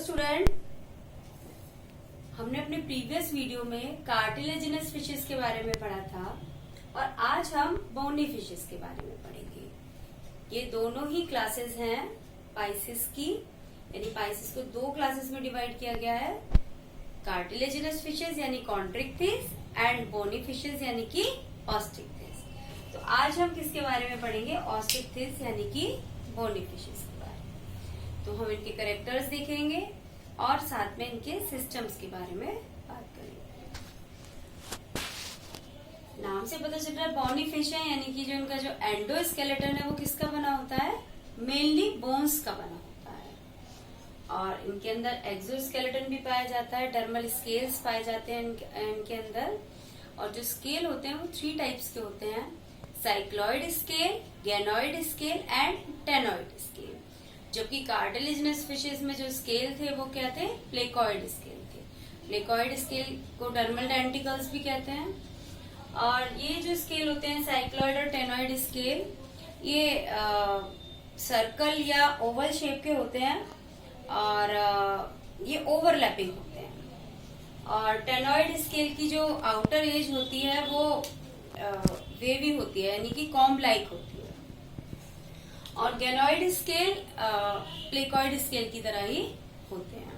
Student, हमने अपने previous video में कार्टिलेजिनस फिशेस के बारे में पढ़ा था और आज हम बोनी फिशेस के बारे में पढ़ेंगे। ये दोनों ही क्लासेस हैं पाइसिस की, यानी पाइसिस को दो क्लासेस में डिवाइड किया गया है, कार्टिलेजिनस फिशेस यानी कॉन्ट्रिक्थिस एंड बोनी फिशेस यानी कि ऑस्ट्रिक्थिस। तो आज हम किसके बारे में पढ़ेंगे? ऑस्ट्रिक्थिस यानी कि बोनी फिशेस के बारे में। तो हम इनके कैरेक्टर्स देखेंगे और साथ में इनके सिस्टम्स के बारे में बात करेंगे। नाम से पता चल रहा है बोनी फिश है, यानी कि जो इनका जो एंडोस्केलेटन है वो किसका बना होता है? मेनली बोन्स का बना होता है। और इनके अंदर एक्सोस्केलेटन भी पाया जाता है, डर्मल स्केल्स पाए जाते हैं इनके अंदर। और जो स्केल होते हैं वो 3 टाइप्स के होते हैं, cycloid scale, ganoid scale and टेनोइड scale. जबकि कार्टिलेजिनस फिशेस में जो स्केल थे वो क्या थे? प्लेकॉइड स्केल थे। प्लेकॉइड स्केल को डर्मल डेंटिकल्स भी कहते हैं। और ये जो स्केल होते हैं साइक्लॉइड और टेनोइड स्केल, ये सर्कल या ओवल शेप के होते हैं और ये ओवरलैपिंग होते हैं। और टेनोइड स्केल की जो आउटर एज होती है वो वेवी होती है, यानी कि कॉम्ब लाइक होती है। और गैनोइड स्केल प्लेकॉइड स्केल की तरह ही होते हैं।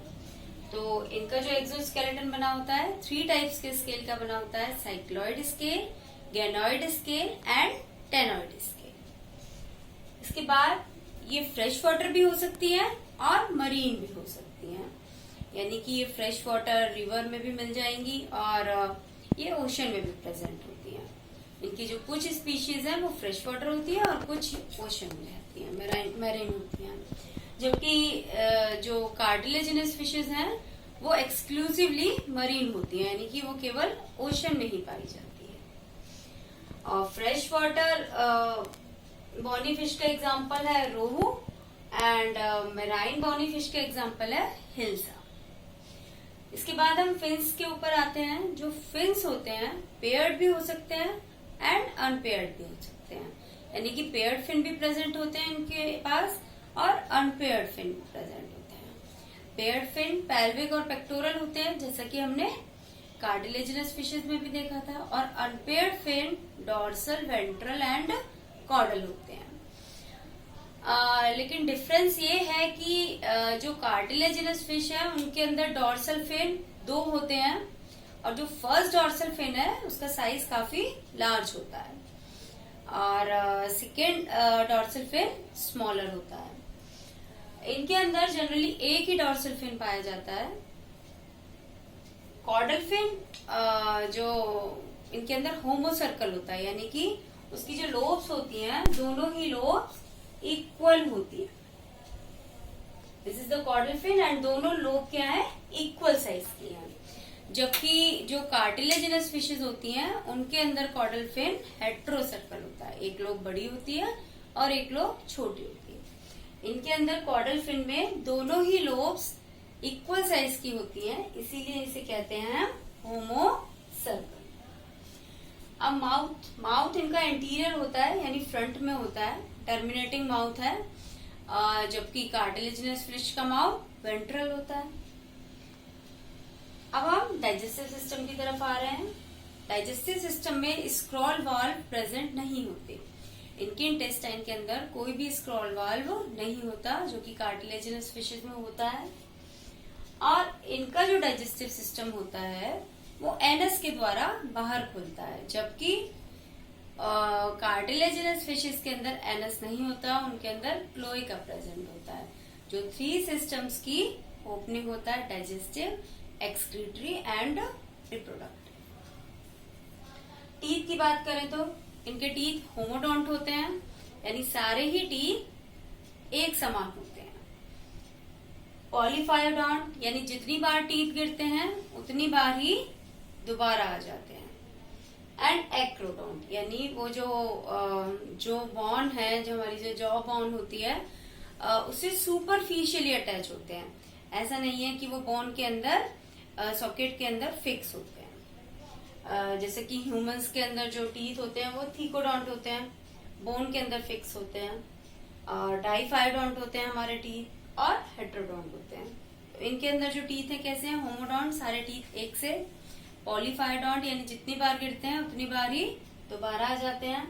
तो इनका जो एक्सोस्केलेटन बना होता है 3 टाइप्स के स्केल का बना होता है, cycloid scale, ganoid scale and टेनोइड scale. इसके बाद ये फ्रेश वाटर भी हो सकती है और मरीन भी हो सकती है, यानी कि ये फ्रेश वाटर रिवर में भी मिल जाएंगी और ये ओशन में भी प्रेजेंट होती है। इनकी जो कुछ स्पीशीज है वो फ्रेश वाटर होती है और कुछ ओशन में रहती है, मैरीन होती है। जबकि जो कार्टिलेजिनस फिशेज हैं वो एक्सक्लूसिवली मरीन होती है, यानी कि वो केवल ओशन में ही पाई जाती है। और फ्रेश वाटर बोनी फिश का एग्जांपल है रोहू एंड मैराइन बोनी फिश का एग्जांपल है हिल्सा। इसके बाद हम फिन्स के ऊपर आते हैं। जो फिन्स होते हैं पेयर्ड भी हो सकते हैं एंड अनपेयर्ड भी हो सकते हैं, यानी कि पेयर्ड फिन भी प्रेजेंट होते हैं इनके पास और अनपेयर्ड फिन भी प्रेजेंट होते हैं। पेयर्ड फिन पेल्विक और पेक्टोरल होते हैं, जैसा कि हमने कार्टिलेजिनस फिशेज में भी देखा था। और unpaired fin dorsal, ventral and caudal होते हैं। लेकिन डिफरेंस ये है कि जो कार्टिलेजिनस फिश है उनके अंदर डॉर्सल फिन 2 होते हैं और जो फर्स्ट डॉर्सल फिन है उसका साइज काफी लार्ज होता है और सेकेंड डॉर्सल फिन स्मॉलर होता है। इनके अंदर जनरली एक ही डॉर्सल फिन पाया जाता है। कॉर्डल फिन जो इनके अंदर होमो सर्कल होता है, यानी कि उसकी जो लोब्स होती हैं दोनों ही लोब्स इक्वल होती है। This is the caudal fin and दोनों लोब क्या है? इक्वल साइज की है। जबकि जो कार्टिलेजिनस फिशेज होती हैं उनके अंदर कॉर्डल फिन हेट्रो सर्कल होता है, एक लोब बड़ी होती है और एक लोब छोटी होती है। इनके अंदर कॉर्डल फिन में दोनों ही लोब्स इक्वल साइज की होती हैं, इसीलिए इसे कहते हैं होमो सर्कल। अब माउथ इनका इंटीरियर होता है, यानी फ्रंट में होता है, टर्मिनेटिंग माउथ है। जबकि कार्टिलेजिनस फिश का माउथ वेंट्रल होता है। अब हम डाइजेस्टिव सिस्टम की तरफ आ रहे हैं। डाइजेस्टिव सिस्टम में स्क्रॉल वाल्व प्रेजेंट नहीं होते। इनके इंटेस्टाइन के अंदर कोई भी स्क्रॉल वाल्व नहीं होता, जो कि कार्टिलेजिनस फिशेज में होता है। और इनका जो डाइजेस्टिव सिस्टम होता है वो एनस के द्वारा बाहर खुलता है, जबकि कार्टिलेजिनस फिशेज के अंदर एनस नहीं होता, उनके अंदर क्लोएका प्रेजेंट होता है। जो 3 सिस्टम्स की ओपनिंग होता है, digestive, excretory and reproductive. Teeth की बात करें तो इनके टीथ होमोडोंट होते हैं, यानी सारे ही टीथ एक समान होते हैं। पॉलीफायोडोंट, यानी जितनी बार टीथ गिरते हैं उतनी बार ही दोबारा आ जाते हैं। एंड एक्रोडोंट, यानी वो जो बोन है, जो हमारी जो जॉ बोन होती है उससे सुपरफिशियली अटैच होते हैं। ऐसा नहीं है कि वो बोन के अंदर सॉकेट के अंदर फिक्स होते हैं। जैसे कि ह्यूमंस के अंदर जो टीथ होते हैं वो थीकोडोंट होते हैं, बोन के अंदर फिक्स होते हैं। डाइफायोडोंट होते हैं हमारे टीथ और हेट्रोडोंट होते हैं। तो इनके अंदर जो टीथ है कैसे हैं, होमोडोंट, सारे टीथ एक से, पॉलीफाइडोंट यानी जितनी बार गिरते हैं उतनी बार ही दोबारा आ जाते हैं,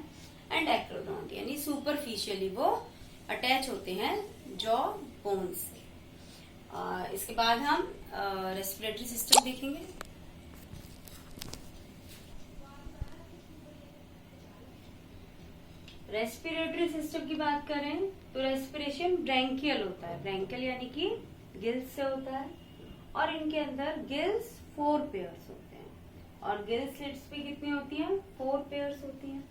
एंड एक्रोडोंट यानी सुपरफिशियली वो अटैच होते हैं जॉ बोन से। इसके बाद हम रेस्पिरेटरी सिस्टम देखेंगे। रेस्पिरेटरी सिस्टम की बात करें तो रेस्पिरेशन ब्रैंकियल होता है, ब्रैंकियल यानी कि गिल्स से होता है, और इनके अंदर गिल्स 4 पेयर्स होते हैं, और गिल स्लिट्स भी कितनी होती हैं, 4 पेयर्स होती हैं।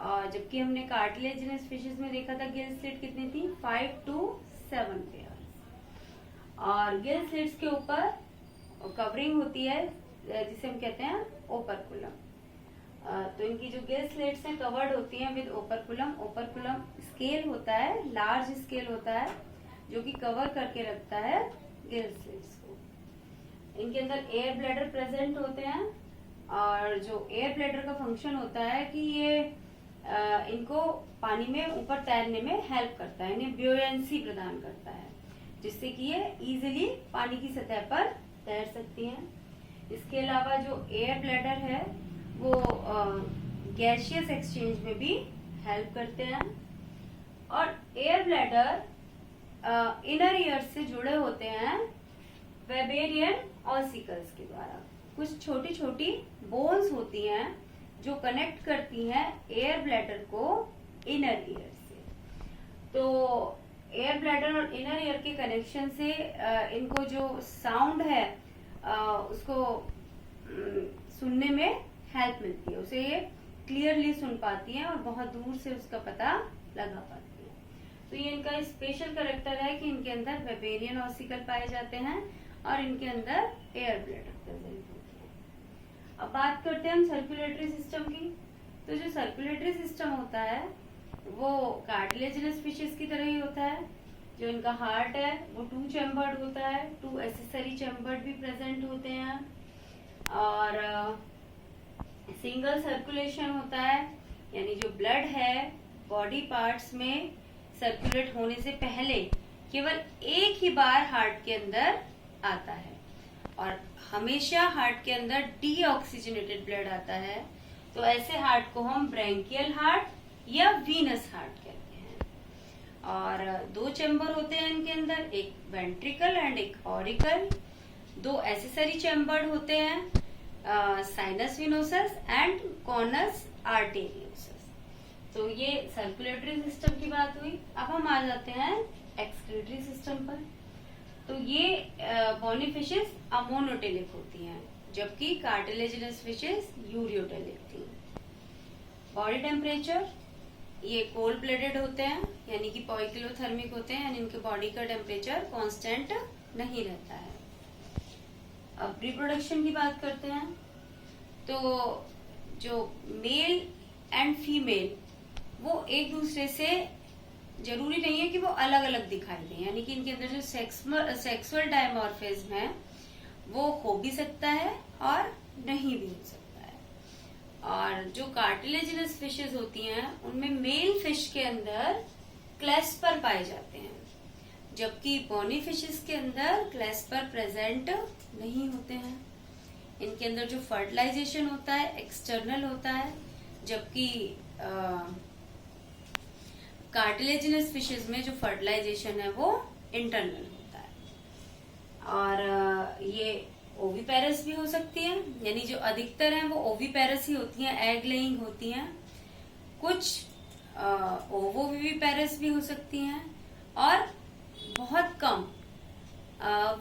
और जबकि हमने कार्टिलेजिनस फिशेस में देखा था गिल स्लिट कितनी थी, 5 to 7 पेयर्स। और गिल स्लिट्स के ऊपर कवरिंग होती है जिसे हम कहते हैं ओपर्कुलम। तो इनकी जो गिल स्लिट्स हैं कवर्ड होती हैं विद ओपर्कुलम। ओपर्कुलम स्केल होता है, लार्ज स्केल होता है जो कि कवर करके रखता है गिल स्लिट्स को। इनके अंदर एयर ब्लैडर प्रेजेंट होते हैं, और जो एयर ब्लैडर का फंक्शन होता है कि ये इनको पानी में ऊपर तैरने में हेल्प करता है, इन्हें ब्यूएंसी प्रदान करता है, जिससे कि ये इजीली पानी की सतह पर तैर सकती हैं। इसके अलावा जो एयर ब्लैडर है वो गैसियस एक्सचेंज में भी हेल्प करते हैं, और एयर ब्लैडर इनर ईयर से जुड़े होते हैं वेबेरियन ऑसिकल्स के द्वारा। कुछ छोटी छोटी बोन्स होती हैं जो कनेक्ट करती हैं एयर ब्लैडर को इनर ईयर से। तो एयर ब्लैडर और इनर ईयर के कनेक्शन से इनको जो साउंड है उसको सुनने में हेल्प मिलती है, उसे ये क्लियरली सुन पाती हैं और बहुत दूर से उसका पता लगा पाती हैं। तो ये इनका स्पेशल कैरेक्टर है कि इनके अंदर वेबेरियन ऑसिकल पाए जाते हैं और इनके अंदर एयर ब्लैडर प्रेजेंट होते हैं। अब बात करते हैं हम सर्कुलेटरी सिस्टम की। तो जो सर्कुलेटरी सिस्टम होता है वो कार्टिलेजिनस फिशेस की तरह ही होता है। जो इनका हार्ट है वो 2 चैम्बर्ड होता है, 2 एसेसरी चैम्बर्ड भी प्रेजेंट होते हैं, और सिंगल सर्कुलेशन होता है, यानी जो ब्लड है बॉडी पार्ट्स में सर्कुलेट होने से पहले केवल एक ही बार हार्ट के अंदर आता है, और हमेशा हार्ट के अंदर डीऑक्सीजनेटेड ब्लड आता है। तो ऐसे हार्ट को हम ब्रैंकियल हार्ट या वीनस हार्ट कहते हैं। और 2 चैम्बर होते हैं इनके अंदर, एक वेंट्रिकल एंड एक ऑरिकल। 2 एसेसरी चैम्बर्ड होते हैं, sinus venosus and conus arteriosus. तो ये सर्कुलेटरी सिस्टम की बात हुई। अब हम आ जाते हैं एक्सक्रीटरी सिस्टम पर। तो ये बॉनी फिशेस अमोनोटेलिक होती हैं, जबकि कार्टिलेजिनस फिशेस यूरियोटेलिक थी। बॉडी टेम्परेचर, ये कोल्ड ब्लडेड होते हैं, यानी कि पॉइकिलोथर्मिक होते हैं, यानी इनके बॉडी का टेम्परेचर कांस्टेंट नहीं रहता है। अब रिप्रोडक्शन की बात करते हैं। तो जो मेल एंड फीमेल वो एक दूसरे से जरूरी नहीं है कि वो अलग अलग दिखाई दें, यानी कि इनके अंदर जो सेक्सुअल डायमॉर्फिज्म है वो हो भी सकता है और नहीं भी हो सकता है। और जो कार्टिलेजिनस फिशेस होती हैं उनमें मेल फिश के अंदर क्लेस्पर पाए जाते हैं, जबकि बॉनी फिशेस के अंदर क्लेस्पर प्रेजेंट नहीं होते हैं। इनके अंदर जो फर्टिलाइजेशन होता है एक्सटर्नल होता है, जबकि कार्टिलेजिनस फिशेस में जो फर्टिलाइजेशन है वो इंटरनल होता है। और ये ओविपेरस भी हो सकती है, यानी जो अधिकतर हैं वो ओविपेरस ही होती हैं, एग लेइंग होती हैं। कुछ ओवोविविपेरस भी हो सकती हैं, और बहुत कम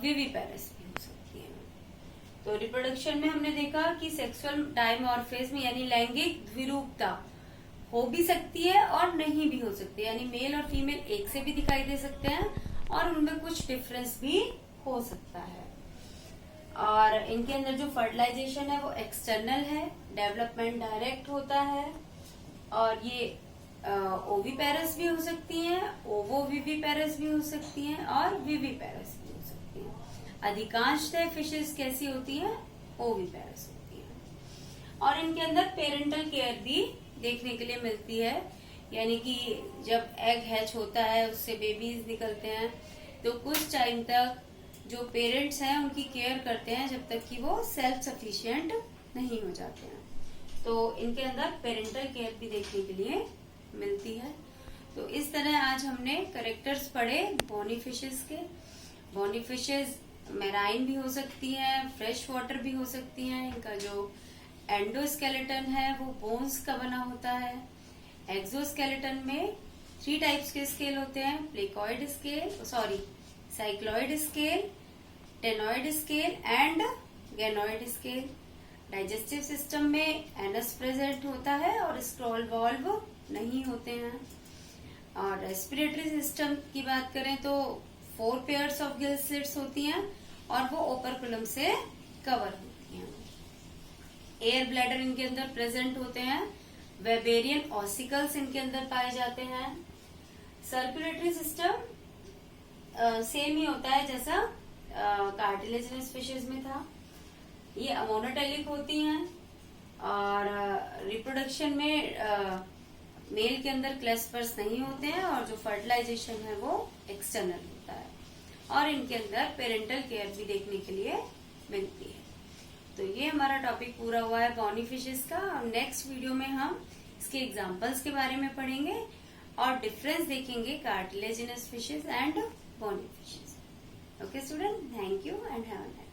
विविपेरस भी हो सकती हैं। तो रिप्रोडक्शन में हमने देखा कि सेक्सुअल डायमॉर्फिज्म यानी लैंगिक द्विरूपता हो भी सकती है और नहीं भी हो सकती है, यानी मेल और फीमेल एक से भी दिखाई दे सकते हैं और उनमें कुछ डिफरेंस भी हो सकता है। और इनके अंदर जो फर्टिलाइजेशन है वो एक्सटर्नल है, डेवलपमेंट डायरेक्ट होता है, और ये ओविपेरस भी हो सकती हैं, ओवोविविपेरस भी हो सकती हैं, और विविपेरस भी हो सकती हैं। अधिकांशतः फिशेस कैसी होती हैं, ओविपेरस होती हैं। और इनके अंदर पेरेंटल केयर भी देखने के लिए मिलती है, यानी कि जब एग हैच होता है उससे बेबीज निकलते हैं तो कुछ टाइम तक जो पेरेंट्स हैं उनकी केयर करते हैं जब तक कि वो सेल्फ सफिशिएंट नहीं हो जाते हैं। तो इनके अंदर पेरेंटल केयर भी देखने के लिए मिलती है। तो इस तरह आज हमने कैरेक्टर्स पढ़े बॉनी फिशेस के। बॉनी फिशेस मैराइन भी हो सकती हैं, फ्रेश वाटर भी हो सकती हैं। इनका जो एंडोस्केलेटन है वो बोन्स का बना होता है। एक्सोस्केलेटन में 3 टाइप्स के स्केल होते हैं, placoid scale, cycloid scale, ctenoid scale and ganoid scale. Digestive system में एनस प्रेजेंट होता है और स्क्रॉल वॉल्व नहीं होते हैं। और रेस्पिरेटरी सिस्टम की बात करें तो 4 पेयर्स ऑफ गिल स्लिट्स होती हैं और वो ओपरकुलम से कवर होती हैं। एयर ब्लैडर इनके अंदर प्रेजेंट होते हैं। वेबेरियन ऑसिकल्स इनके अंदर पाए जाते हैं। सर्कुलेटरी सिस्टम सेम ही होता है जैसा कार्टिलेजिनस फिशेज में था। ये अमोनोटेलिक होती हैं और रिप्रोडक्शन में मेल के अंदर क्लैस्पर्स नहीं होते हैं और जो फर्टिलाइजेशन है वो एक्सटर्नल होता है। और इनके अंदर पेरेंटल केयर भी देखने के लिए मिलती है। तो ये हमारा टॉपिक पूरा हुआ है बॉनी फिशेस का। नेक्स्ट वीडियो में हम इसके एग्जांपल्स के बारे में पढ़ेंगे और डिफरेंस देखेंगे cartilaginous fishes and bony fishes. Okay student, thank you and have a nice day.